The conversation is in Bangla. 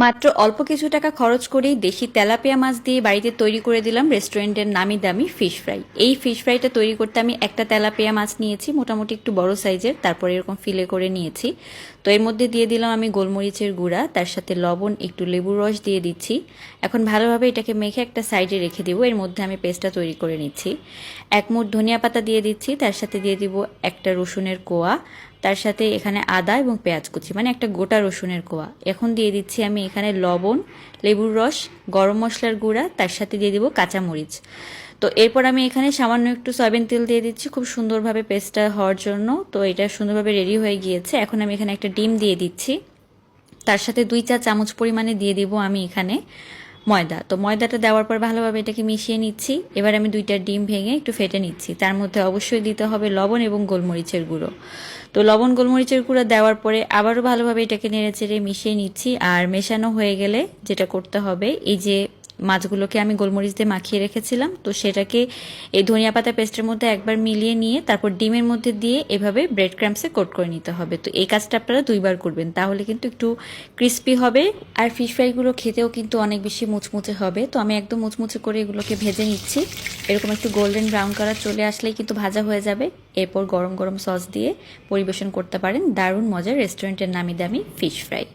মাত্র অল্প কিছু টাকা খরচ করেই দেশি তেলাপিয়া মাছ দিয়ে বাড়িতে তৈরি করে দিলাম রেস্টুরেন্টের নামি দামি ফিশ ফ্রাই। এই ফিশ ফ্রাইটা তৈরি করতে আমি একটা তেলাপিয়া মাছ নিয়েছি, মোটামুটি একটু বড় সাইজের, তারপরে এরকম ফিলে করে নিয়েছি। তো এর মধ্যে দিয়ে দিলাম আমি গোলমরিচের গুঁড়া, তার সাথে লবণ, একটু লেবুর রস দিয়ে দিচ্ছি। এখন ভালোভাবে এটাকে মেখে একটা সাইডে রেখে দিব। এর মধ্যে আমি পেস্টটা তৈরি করে নিচ্ছি। এক মুঠ ধনিয়া পাতা দিয়ে দিচ্ছি, তার সাথে দিয়ে দিব একটা রসুনের কোয়া, তার সাথে এখানে আদা এবং পেঁয়াজ কুচি, মানে একটা গোটা রসুনের কোয়া। এখন দিয়ে দিচ্ছি আমি এখানে লবণ, লেবুর রস, গরম মশলার গুঁড়া, তার সাথে দিয়ে দিব কাঁচামরিচ। তো এরপর আমি এখানে সামান্য একটু সয়াবিন তেল দিয়ে দিচ্ছি খুব সুন্দরভাবে পেস্টটা হওয়ার জন্য। তো এটা সুন্দরভাবে রেডি হয়ে গিয়েছে। এখন আমি এখানে একটা ডিম দিয়ে দিচ্ছি, তার সাথে 2 চা চামচ পরিমাণে দিয়ে দিব আমি এখানে ময়দা। তো ময়দাটা দেওয়ার পর ভালোভাবে এটাকে মিশিয়ে নিচ্ছি। এবার আমি 2টা ডিম ভেঙে একটু ফেটে নিচ্ছি। তার মধ্যে অবশ্যই দিতে হবে লবণ এবং গোলমরিচের গুঁড়ো। তো লবণ গোলমরিচের গুঁড়ো দেওয়ার পরে আবারও ভালোভাবে এটাকে নেড়েচেড়ে মিশিয়ে নিচ্ছি। আর মেশানো হয়ে গেলে যেটা করতে হবে, এই যে মাছগুলোকে আমি গোলমরিচ দিয়ে মাখিয়ে রেখেছিলাম, তো সেটাকে এই ধনিয়া পাতা পেস্টের মধ্যে একবার মিলিয়ে নিয়ে তারপর ডিমের মধ্যে দিয়ে এভাবে ব্রেড ক্রাম্পসে কোট করে নিতে হবে। তো এই কাজটা আপনারা 2বার করবেন, তাহলে কিন্তু একটু ক্রিস্পি হবে। আর ফিশ ফ্রাইগুলো খেতেও কিন্তু অনেক বেশি মুচমুচে হবে। তো আমি একদম মুচমুচে করে এগুলোকে ভেজে নিচ্ছি। এরকম একটু গোল্ডেন ব্রাউন কালার চলে আসলেই কিন্তু ভাজা হয়ে যাবে। এরপর গরম গরম সস দিয়ে পরিবেশন করতে পারেন দারুণ মজার রেস্টুরেন্টের নামি দামি ফিশ ফ্রাই।